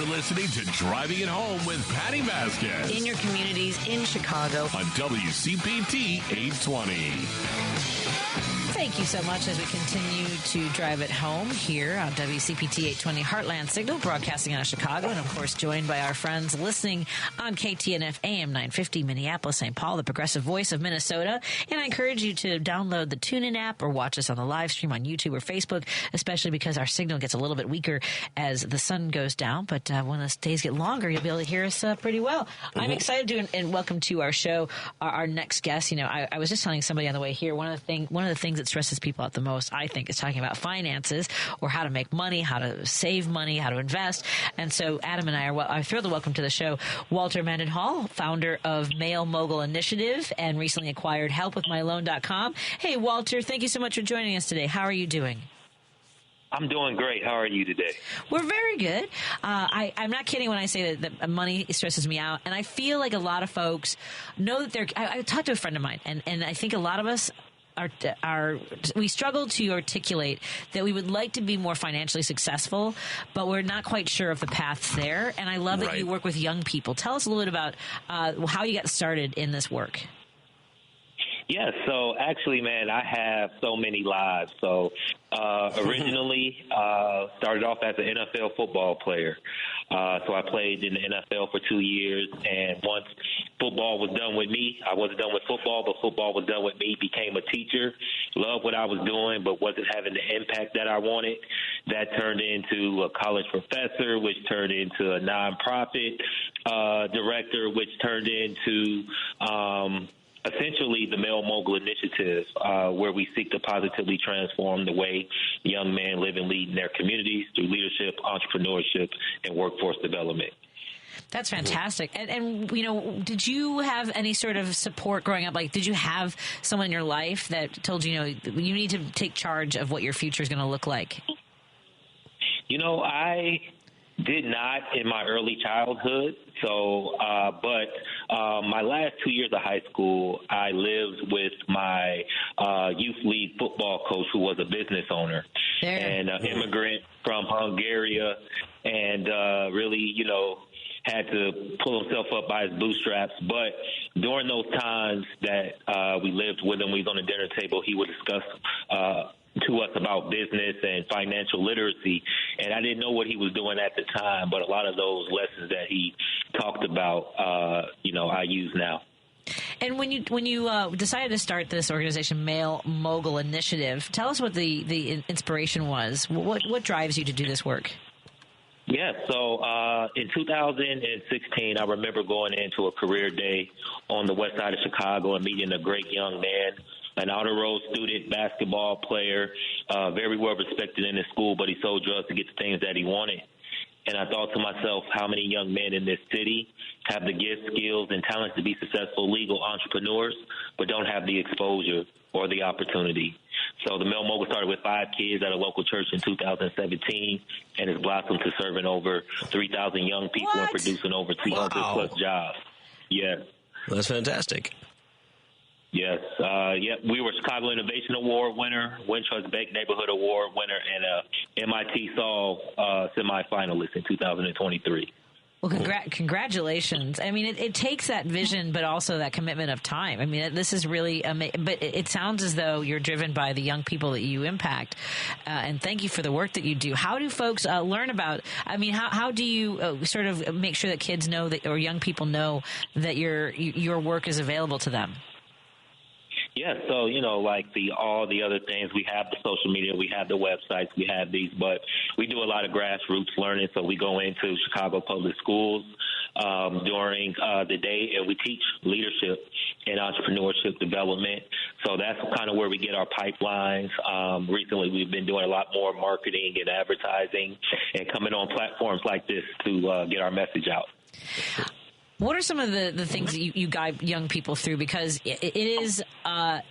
listening to Driving It Home with Patty Vasquez. In your communities, in Chicago. On WCPT 820. Thank you so much as we continue to drive it home here on WCPT 820 Heartland Signal, broadcasting out of Chicago, and of course joined by our friends listening on KTNF AM 950 Minneapolis, St. Paul, the progressive voice of Minnesota. And I encourage you to download the TuneIn app or watch us on the live stream on YouTube or Facebook, especially because our signal gets a little bit weaker as the sun goes down. But when the days get longer, you'll be able to hear us pretty well. I'm excited to and welcome to our show our next guest. You know, I was just telling somebody on the way here, one of the things that stresses people out the most, I think, is talking about finances or how to make money, how to save money, how to invest. And so Adam and I are thrilled to welcome to the show Walter Mendenhall, founder of Male Mogul Initiative and recently acquired helpwithmyloan.com. Hey, Walter, thank you so much for joining us today. How are you doing? I'm doing great. How are you today? We're very good. I'm not kidding when I say that money stresses me out. And I feel like a lot of folks know that I talked to a friend of mine, and I think a lot of us we struggle to articulate that we would like to be more financially successful, but we're not quite sure of the paths there. And I love that you work with young people. Tell us a little bit about how you got started in this work. Yeah, so actually, man, I have so many lives. So originally started off as an NFL football player. So I played in the NFL for 2 years, and once football was done with me, I wasn't done with football, but football was done with me, became a teacher, loved what I was doing, but wasn't having the impact that I wanted. That turned into a college professor, which turned into a nonprofit director, which turned into essentially the Male Mogul Initiative, where we seek to positively transform the way young men live and lead in their communities through leadership, entrepreneurship, and workforce development. That's fantastic. And you know, did you have any sort of support growing up? Like, did you have someone in your life that told you, you need to take charge of what your future is going to look like? You know, I did not in my early childhood. So, but my last 2 years of high school, I lived with my youth league football coach, who was a business owner and an immigrant from Hungary, and really, had to pull himself up by his bootstraps. But during those times that we lived with him, we was on the dinner table, he would discuss to us about business and financial literacy. And I didn't know what he was doing at the time, but a lot of those lessons that he talked about, I use now. And when you decided to start this organization, Male Mogul Initiative, tell us what the inspiration was. What drives you to do this work? Yeah, so in 2016, I remember going into a career day on the west side of Chicago and meeting a great young man, an honor roll student, basketball player, very well respected in his school, but he sold drugs to get the things that he wanted. And I thought to myself, how many young men in this city have the gifts, skills, and talents to be successful legal entrepreneurs, but don't have the exposure or the opportunity? So the Male Mogul started with 5 kids at a local church in 2017, and has blossomed to serving over 3,000 young people and producing over 200 plus jobs. Yes. That's fantastic. Yes. We were Chicago Innovation Award winner, Wintrust Bank Neighborhood Award winner, and MIT Solve semifinalist in 2023. Well, congratulations. I mean, it takes that vision, but also that commitment of time. I mean, this is really amazing. But it sounds as though you're driven by the young people that you impact. And thank you for the work that you do. How do folks learn about, how do you sort of make sure that kids know that, or young people know that your work is available to them? Yeah, so, like all the other things, we have the social media, we have the websites, we have these, but we do a lot of grassroots learning. So we go into Chicago public schools during the day, and we teach leadership and entrepreneurship development. So that's kind of where we get our pipelines. Recently, we've been doing a lot more marketing and advertising and coming on platforms like this to get our message out. What are some of the things that you guide young people through? Because it is, I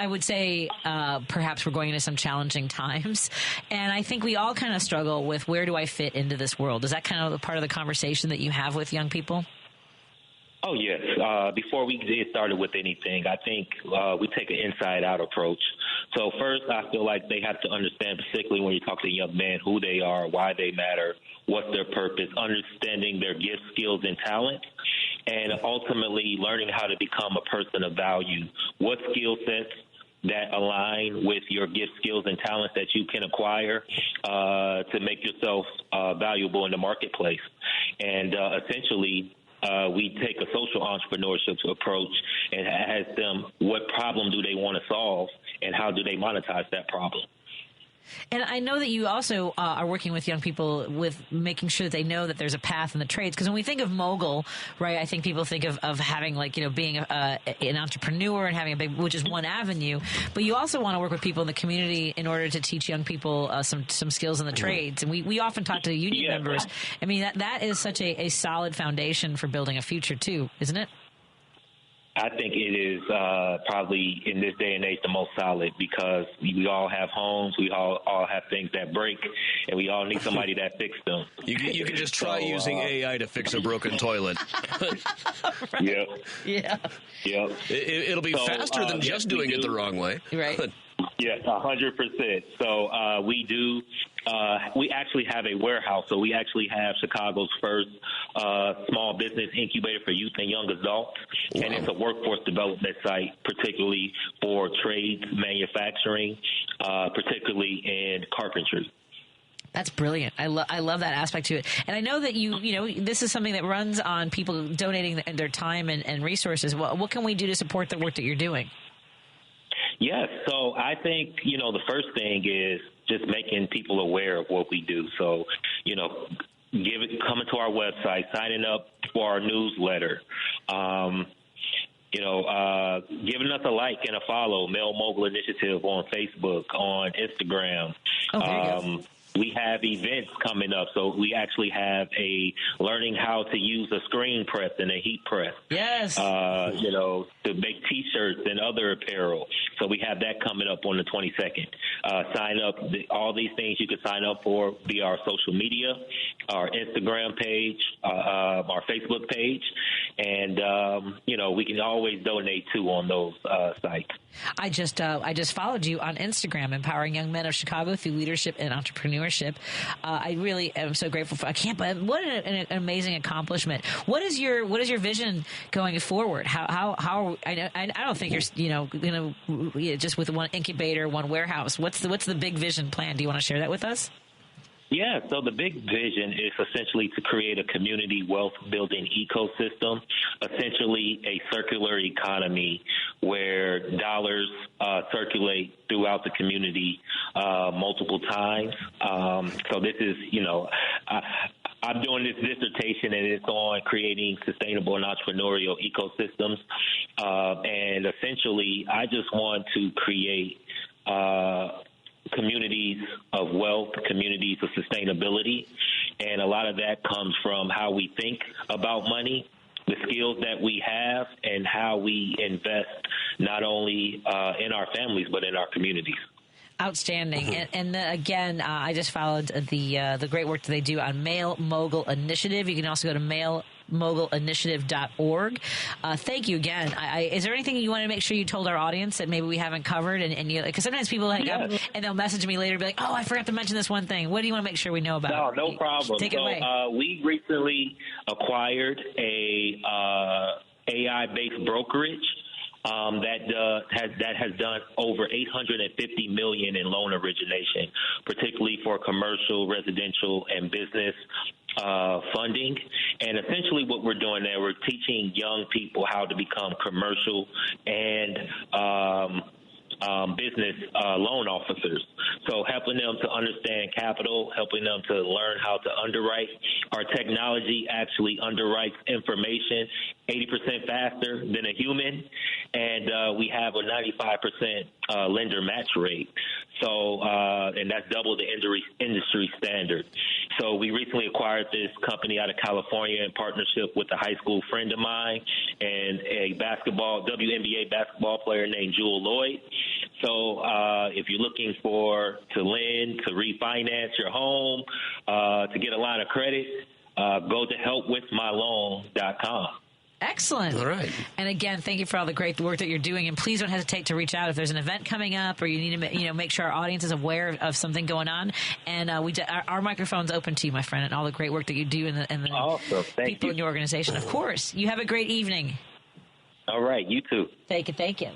would say, perhaps we're going into some challenging times. And I think we all kind of struggle with, where do I fit into this world? Is that kind of a part of the conversation that you have with young people? Oh, yes. Before we get started with anything, I think we take an inside-out approach. So first, I feel like they have to understand, particularly when you talk to young men, who they are, why they matter, what's their purpose, understanding their gifts, skills, and talents, and ultimately learning how to become a person of value. What skill sets that align with your gifts, skills, and talents that you can acquire to make yourself valuable in the marketplace. And essentially, we take a social entrepreneurship approach and ask them what problem do they want to solve and how do they monetize that problem. And I know that you also are working with young people with making sure that they know that there's a path in the trades. Because when we think of mogul, right, I think people think of having being an entrepreneur and having a big, which is one avenue. But you also want to work with people in the community in order to teach young people some skills in the trades. And we often talk to union members. I mean, that is such a solid foundation for building a future too, isn't it? I think it is probably in this day and age the most solid because we all have homes, we all have things that break, and we all need somebody that fixes them. You can just try using AI to fix a broken toilet. Right. Yep. Yeah. Yep. It'll be faster than just doing it the wrong way. Right. Yes, 100%. So we do. We actually have a warehouse. So we actually have Chicago's first small business incubator for youth and young adults. Wow. And it's a workforce development site, particularly for trades, manufacturing, particularly in carpentry. That's brilliant. I love that aspect to it. And I know that this is something that runs on people donating their time and resources. What can we do to support the work that you're doing? Yes. So I think, the first thing is just making people aware of what we do. So, coming to our website, signing up for our newsletter, giving us a like and a follow, Male Mogul Initiative on Facebook, on Instagram. Oh, there you go. We have events coming up, so we actually have a learning how to use a screen press and a heat press. Yes. To make T-shirts and other apparel. So we have that coming up on the 22nd. Sign up. All these things you can sign up for via our social media, our Instagram page, our Facebook page, and we can always donate too on those sites. I just followed you on Instagram, empowering young men of Chicago through leadership and entrepreneurship. I really am so grateful for. What an amazing accomplishment. What is your vision going forward? How I don't think you're just with one incubator, one warehouse. What's the big vision plan? Do you want to share that with us? Yeah, so the big vision is essentially to create a community wealth building ecosystem, essentially a circular economy where dollars circulate throughout the community multiple times. So this is, I'm doing this dissertation, and it's on creating sustainable and entrepreneurial ecosystems. And essentially, I just want to create communities of wealth, communities of sustainability. And a lot of that comes from how we think about money, the skills that we have, and how we invest not only in our families, but in our communities. Outstanding. And again, I just followed the great work that they do on Male Mogul Initiative. You can also go to malemogulinitiative.org. Thank you again. Is there anything you want to make sure you told our audience that maybe we haven't covered? And because sometimes people hang up and they'll message me later and be like, oh, I forgot to mention this one thing. What do you want to make sure we know about? No problem. Take it away. We recently acquired a AI-based brokerage that has done over $850 million in loan origination, particularly for commercial, residential, and business funding. And essentially what we're doing there, we're teaching young people how to become commercial and business loan officers. So helping them to understand capital, helping them to learn how to underwrite. Our technology actually underwrites information 80% faster than a human, and we have a 95% lender match rate. So, and that's double the industry standard. So we recently acquired this company out of California in partnership with a high school friend of mine and a WNBA basketball player named Jewel Lloyd. So if you're looking to lend, to refinance your home, to get a line of credit, go to helpwithmyloan.com. Excellent. All right. And again, thank you for all the great work that you're doing. And please don't hesitate to reach out if there's an event coming up or you need to make sure our audience is aware of something going on. And our microphone's open to you, my friend, and all the great work that you do and the awesome. people in your organization. Of course. You have a great evening. All right. You too. Thank you.